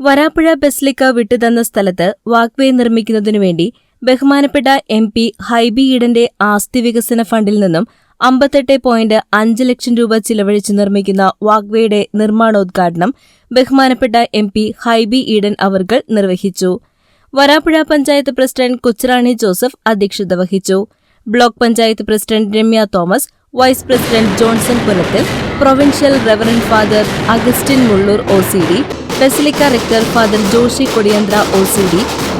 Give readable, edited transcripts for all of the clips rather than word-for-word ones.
Varapuzha basilica വിട്ടുതന്ന സ്ഥലത്ത് walkway നിർമ്മിക്കുന്നതിനുവേണ്ടി ബഹുമാനപ്പെട്ട MP. Hibi ഈഡന്റെ ആസ്തി വികസന ഫണ്ടിൽ നിന്നും 58.5 ലക്ഷം രൂപ ചിലവഴിച്ച് നിർമ്മിക്കുന്ന വാക്ക്വേയുടെ നിർമ്മാണോദ്ഘാടനം ബഹുമാനപ്പെട്ട എം.പി. ഹൈബി ഈഡൻ അവർകൾ നിർവഹിച്ചു. വരാപ്പുഴ പഞ്ചായത്ത് പ്രസിഡന്റ് കൊച്ചുറാണി ജോസഫ് അധ്യക്ഷത വഹിച്ചു. Block panchayat president Remya Thomas, vice president Johnson Pulathil, provincial reverend father Augustine Mulloor OCD, basilica rector father Joshy Kodiyanthra OCD,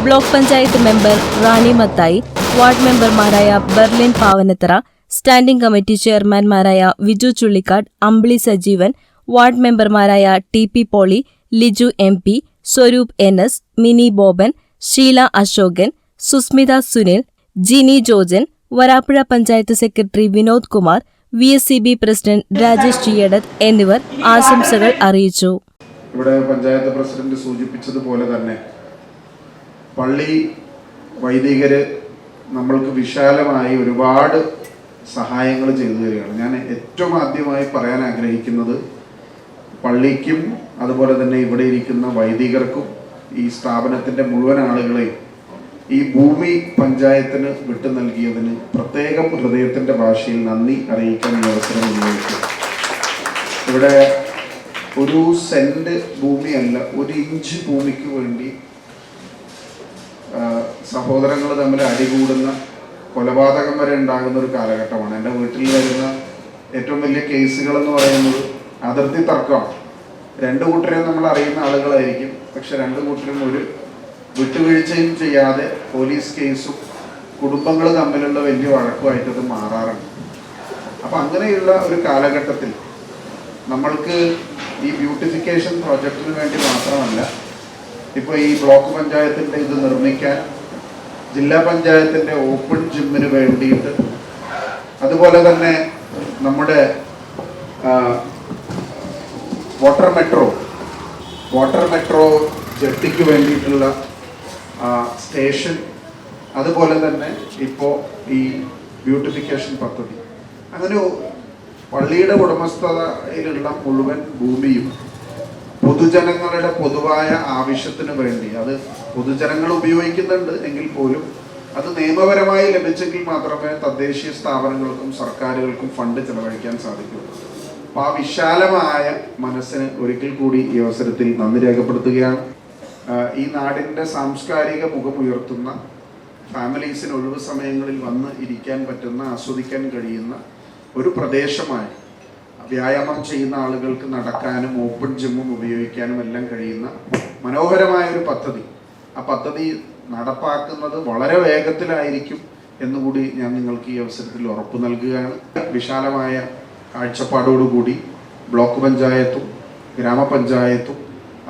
block panchayat member Rani Mathai, ward മെമ്പർമാരായ ബെർലിൻ പാവനത്തറ, സ്റ്റാൻഡിംഗ് കമ്മിറ്റി ചെയർമാൻമാരായ വിജു ചുള്ളിക്കാട്, അമ്പിളി സജീവൻ, വാർഡ് മെമ്പർമാരായ TP Poly, Liju MP, Swaroop NS, Mini Boban, Sheela Ashokan, Susmitha Sunil, Jini Jojan, Varapuzha panchayat secretary Vinod Kumar, VSCB president Rajesh ജിയടത്ത് എന്നിവർ ആശംസകൾ അറിയിച്ചു. ഇവിടെ പഞ്ചായത്ത് പ്രസിഡന്റ് സൂചിപ്പിച്ചതുപോലെ തന്നെ പള്ളി വൈദികര് നമ്മൾക്ക് വിശാലമായി ഒരുപാട് സഹായങ്ങൾ ചെയ്തു തരികയാണ്. ഞാൻ ഏറ്റവും ആദ്യമായി പറയാൻ ആഗ്രഹിക്കുന്നത് പള്ളിക്കും അതുപോലെ തന്നെ ഇവിടെ ഇരിക്കുന്ന വൈദികർക്കും ഈ സ്ഥാപനത്തിൻ്റെ മുഴുവൻ ആളുകളെയും ഈ ഭൂമി പഞ്ചായത്തിന് വിട്ടു നൽകിയതിന് പ്രത്യേകം ഹൃദയത്തിൻ്റെ ഭാഷയിൽ നന്ദി അറിയിക്കാൻ ഈ അവസരം വിനിയോഗിക്കും. ഇവിടെ ഒരു സെന്റ് ഭൂമിയല്ല, 1 ഇഞ്ച് ഭൂമിക്ക് വേണ്ടി സഹോദരങ്ങൾ തമ്മിൽ അടികൂടുന്ന കൊലപാതകം വരെ ഉണ്ടാകുന്ന ഒരു കാലഘട്ടമാണ്. എൻ്റെ വീട്ടിൽ വരുന്ന ഏറ്റവും വലിയ കേസുകളെന്ന് പറയുന്നത് അതിർത്തി തർക്കമാണ്. 2 കൂട്ടരെയും നമ്മൾ അറിയുന്ന ആളുകളായിരിക്കും, പക്ഷെ 2 കൂട്ടരും ഒരു വിട്ടുവീഴ്ചയും ചെയ്യാതെ പോലീസ് കേസും കുടുംബങ്ങൾ തമ്മിലുള്ള വലിയ വഴക്കുമായിട്ടത് മാറാറുണ്ട്. അപ്പം അങ്ങനെയുള്ള ഒരു കാലഘട്ടത്തിൽ നമ്മൾക്ക് ഈ ബ്യൂട്ടിഫിക്കേഷൻ പ്രോജക്റ്റിന് വേണ്ടി മാത്രമല്ല, ഇപ്പോൾ ഈ ബ്ലോക്ക് പഞ്ചായത്തിൻ്റെ ഇത് നിർമ്മിക്കാൻ ജില്ലാ പഞ്ചായത്തിൻ്റെ ഓപ്പൺ ജിമ്മിന് വേണ്ടിയിട്ട്, അതുപോലെ തന്നെ നമ്മുടെ വാട്ടർ മെട്രോ ജെട്ടിക്ക് വേണ്ടിയിട്ടുള്ള സ്റ്റേഷൻ, അതുപോലെ തന്നെ ഇപ്പോൾ ഈ ബ്യൂട്ടിഫിക്കേഷൻ പദ്ധതി, അങ്ങനെ പള്ളിയുടെ ഉടമസ്ഥതയിലുള്ള മുഴുവൻ ഭൂമിയും പൊതുജനങ്ങളുടെ പൊതുവായ ആവശ്യത്തിന് വേണ്ടി, അത് പൊതുജനങ്ങൾ ഉപയോഗിക്കുന്നുണ്ട് എങ്കിൽ പോലും അത് നിയമപരമായി ലഭിച്ചെങ്കിൽ മാത്രമേ തദ്ദേശീയ സ്ഥാപനങ്ങൾക്കും സർക്കാരുകൾക്കും ഫണ്ട് ചെലവഴിക്കാൻ സാധിക്കൂ. അപ്പോൾ ആ വിശാലമായ മനസ്സിന് ഒരിക്കൽ കൂടി ഈ അവസരത്തിൽ നന്ദി രേഖപ്പെടുത്തുകയാണ്. ഈ നാടിൻ്റെ സാംസ്കാരിക മുഖമുയർത്തുന്ന, ഫാമിലീസിന് ഒഴിവ് സമയങ്ങളിൽ വന്ന് ഇരിക്കാൻ പറ്റുന്ന, ആസ്വദിക്കാൻ കഴിയുന്ന ഒരു പ്രദേശമായി, വ്യായാമം ചെയ്യുന്ന ആളുകൾക്ക് നടക്കാനും ഓപ്പൺ ജിമ്മും ഉപയോഗിക്കാനും എല്ലാം കഴിയുന്ന മനോഹരമായ ഒരു പദ്ധതി. ആ പദ്ധതി നടപ്പാക്കുന്നത് വളരെ വേഗത്തിലായിരിക്കും എന്നുകൂടി ഞാൻ നിങ്ങൾക്ക് ഈ അവസരത്തിൽ ഉറപ്പ് നൽകുകയാണ്. വിശാലമായ കാഴ്ചപ്പാടോടുകൂടി ബ്ലോക്ക് പഞ്ചായത്തും ഗ്രാമപഞ്ചായത്തും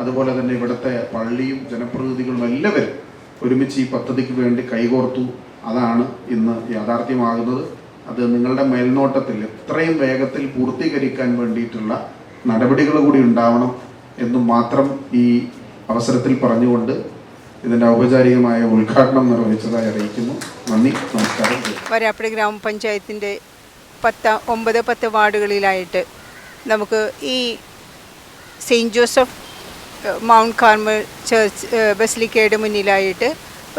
അതുപോലെ തന്നെ ഇവിടുത്തെ പള്ളിയും ജനപ്രതിനിധികളും എല്ലാവരും ഒരുമിച്ച് ഈ പദ്ധതിക്ക് വേണ്ടി കൈകോർത്തു. അതാണ് ഇന്ന് യാഥാർത്ഥ്യമാകുന്നത്. അത് നിങ്ങളുടെ മേൽനോട്ടത്തിൽ എത്രയും വേഗത്തിൽ പൂർത്തീകരിക്കാൻ വേണ്ടിയിട്ടുള്ള നടപടികൾ കൂടി ഉണ്ടാവണം എന്നും മാത്രം ഈ അവസരത്തിൽ പറഞ്ഞുകൊണ്ട് ഇതിൻ്റെ ഔപചാരികമായ ഉദ്ഘാടനം നിർവഹിച്ചതായി അറിയിക്കുന്നു. നന്ദി, നമസ്കാരം. വരാപ്പുഴ ഗ്രാമപഞ്ചായത്തിൻ്റെ 9-10 വാർഡുകളിലായിട്ട് നമുക്ക് ഈ saint Joseph Mount Carmel church ബസിലിക്കയുടെ മുന്നിലായിട്ട്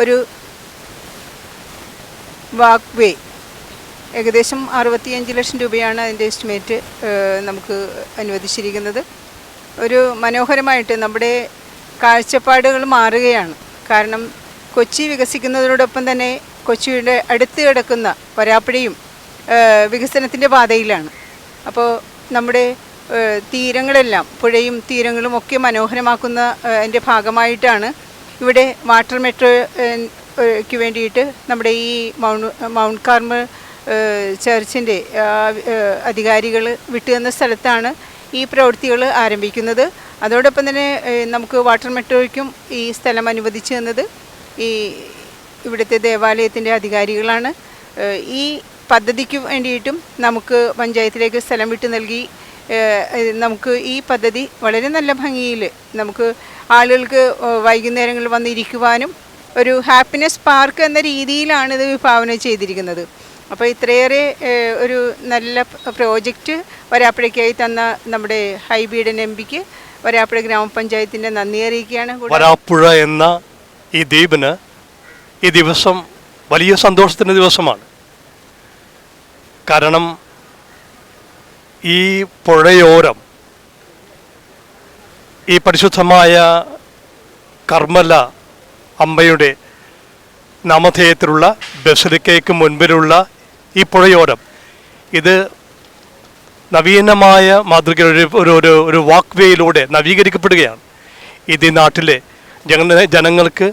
ഒരു വാക്ക് വേ, ഏകദേശം 65 ലക്ഷം രൂപയാണ് അതിൻ്റെ എസ്റ്റിമേറ്റ് നമുക്ക് അനുവദിച്ചിരിക്കുന്നത്. ഒരു മനോഹരമായിട്ട് നമ്മുടെ കാഴ്ചപ്പാടുകൾ മാറുകയാണ്. കാരണം കൊച്ചി വികസിക്കുന്നതിനോടൊപ്പം തന്നെ കൊച്ചിയുടെ അടുത്ത് കിടക്കുന്ന വരാപ്പുഴയും വികസനത്തിൻ്റെ പാതയിലാണ്. അപ്പോൾ നമ്മുടെ തീരങ്ങളെല്ലാം, പുഴയും തീരങ്ങളും ഒക്കെ മനോഹരമാക്കുന്ന അതിൻ്റെ ഭാഗമായിട്ടാണ് ഇവിടെ വാട്ടർ മെട്രോയ്ക്ക് വേണ്ടിയിട്ട് നമ്മുടെ ഈ മൗണ്ട് കാർമൽ ചർച്ചിൻ്റെ അധികാരികൾ വിട്ടുതന്ന സ്ഥലത്താണ് ഈ പ്രവൃത്തികൾ ആരംഭിക്കുന്നത്. അതോടൊപ്പം തന്നെ നമുക്ക് വാട്ടർ മെട്രോയ്ക്കും ഈ സ്ഥലം അനുവദിച്ചു തന്നത് ഈ ഇവിടുത്തെ ദേവാലയത്തിൻ്റെ അധികാരികളാണ്. ഈ പദ്ധതിക്ക് വേണ്ടിയിട്ടും നമുക്ക് പഞ്ചായത്തിലേക്ക് സ്ഥലം വിട്ടു നൽകി നമുക്ക് ഈ പദ്ധതി വളരെ നല്ല ഭംഗിയിൽ നമുക്ക് ആളുകൾക്ക് വൈകുന്നേരങ്ങളിൽ വന്നിരിക്കുവാനും ഒരു ഹാപ്പിനെസ് പാർക്ക് എന്ന രീതിയിലാണ് ഇത് വിഭാവന ചെയ്തിരിക്കുന്നത്. അപ്പോൾ ഇത്രയേറെ ഒരു നല്ല പ്രോജക്റ്റ് വരാപ്പുഴയ്ക്കായി തന്ന നമ്മുടെ ഹൈബി ഈഡൻ MPക്ക് വരാപ്പുഴ ഗ്രാമപഞ്ചായത്തിൻ്റെ നന്ദി അറിയിക്കുകയാണ്. വരാപ്പുഴ എന്ന ഈ ദ്വീപിന് ഈ ദിവസം വലിയ സന്തോഷത്തിൻ്റെ ദിവസമാണ്. കാരണം ഈ പുഴയോരം ഈ പരിശുദ്ധമായ കർമ്മല അമ്മയുടെ നാമധേയത്തിലുള്ള ബസിലിക്കയ്ക്ക് മുൻപിലുള്ള ഈ പുഴയോരം ഇത് നവീനമായ മാതൃകയുടെ ഒരു വാക്ക് വേയിലൂടെ നവീകരിക്കപ്പെടുകയാണ്. ഇത് ഈ നാട്ടിലെ ജനങ്ങൾക്ക്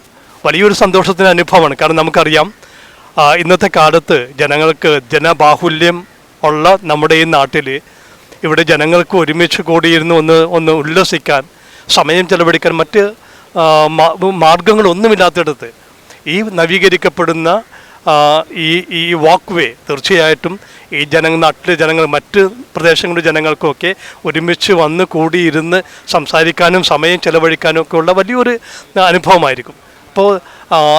വലിയൊരു സന്തോഷത്തിൻ്റെ അനുഭവമാണ്. കാരണം നമുക്കറിയാം ഇന്നത്തെ കാലത്ത് ജനങ്ങൾക്ക് ജനബാഹുല്യം ഉള്ള നമ്മുടെ ഈ നാട്ടിൽ ഇവിടെ ജനങ്ങൾക്ക് ഒരുമിച്ച് കൂടിയിരുന്ന് ഒന്ന് ഉല്ലസിക്കാൻ, സമയം ചെലവഴിക്കാൻ മറ്റ് മാർഗങ്ങളൊന്നുമില്ലാത്തിടത്ത് ഈ നവീകരിക്കപ്പെടുന്ന ഈ വാക്ക് വേ തീർച്ചയായിട്ടും ഈ നാട്ടിലെ ജനങ്ങൾ മറ്റ് പ്രദേശങ്ങളിലെ ജനങ്ങൾക്കൊക്കെ ഒരുമിച്ച് വന്ന് കൂടിയിരുന്ന് സംസാരിക്കാനും സമയം ചെലവഴിക്കാനും ഒക്കെ ഉള്ള വലിയൊരു അനുഭവമായിരിക്കും. അപ്പോൾ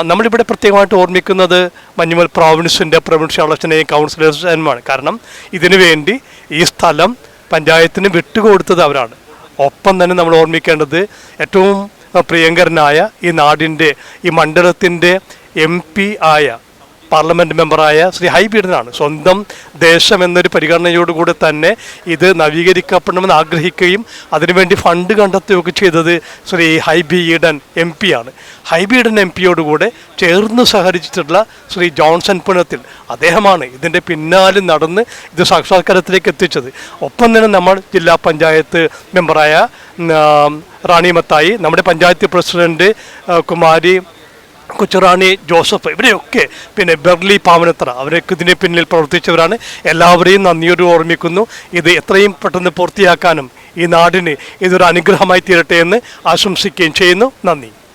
നമ്മളിവിടെ പ്രത്യേകമായിട്ട് ഓർമ്മിക്കുന്നത് മഞ്ഞുമൽ പ്രോവിൻസിൻ്റെ പ്രൊവിൻഷ്യൽ അളച്ചനെയും കൗൺസിലേഴ്സുമാണ്. കാരണം ഇതിനു വേണ്ടി ഈ സ്ഥലം പഞ്ചായത്തിന് വിട്ടുകൊടുത്തത് അവരാണ്. ഒപ്പം തന്നെ നമ്മൾ ഓർമ്മിക്കേണ്ടത് ഏറ്റവും പ്രിയങ്കരനായ ഈ നാടിൻ്റെ ഈ മണ്ഡലത്തിൻ്റെ MP ആയ പാർലമെൻറ്റ് മെമ്പറായ ശ്രീ ഹൈബി ഈഡനാണ്. സ്വന്തം ദേശം എന്നൊരു പരിഗണനയോടുകൂടി തന്നെ ഇത് നവീകരിക്കപ്പെടണമെന്ന് ആഗ്രഹിക്കുകയും അതിനുവേണ്ടി ഫണ്ട് കണ്ടെത്തുകയൊക്കെ ചെയ്തത് ശ്രീ ഹൈബി ഈഡൻ MP ആണ്. ഹൈബി ഈഡൻ MP-യോടുകൂടെ ചേർന്ന് സഹകരിച്ചിട്ടുള്ള ശ്രീ ജോൺസൺ പുനത്തിൽ അദ്ദേഹമാണ് ഇതിൻ്റെ പിന്നാലെ നടന്ന് ഇത് സാക്ഷാത്കാരത്തിലേക്ക് എത്തിച്ചത്. ഒപ്പം തന്നെ നമ്മൾ ജില്ലാ പഞ്ചായത്ത് മെമ്പറായ റാണി മത്തായി, നമ്മുടെ പഞ്ചായത്ത് പ്രസിഡൻറ്റ് കുമാരി കൊച്ചുറാണി ജോസഫ്, ഇവരെയൊക്കെ പിന്നെ ബെർലി പാവനത്ര, അവരൊക്കെ ഇതിന് പിന്നിൽ പ്രവർത്തിച്ചവരാണ്. എല്ലാവരെയും നന്ദിയോട് ഓർമ്മിക്കുന്നു. ഇത് എത്രയും പെട്ടെന്ന് പൂർത്തിയാക്കാനും ഈ നാടിന് ഇതൊരു അനുഗ്രഹമായി തീരട്ടെ എന്ന് ആശംസിക്കുകയും ചെയ്യുന്നു. നന്ദി.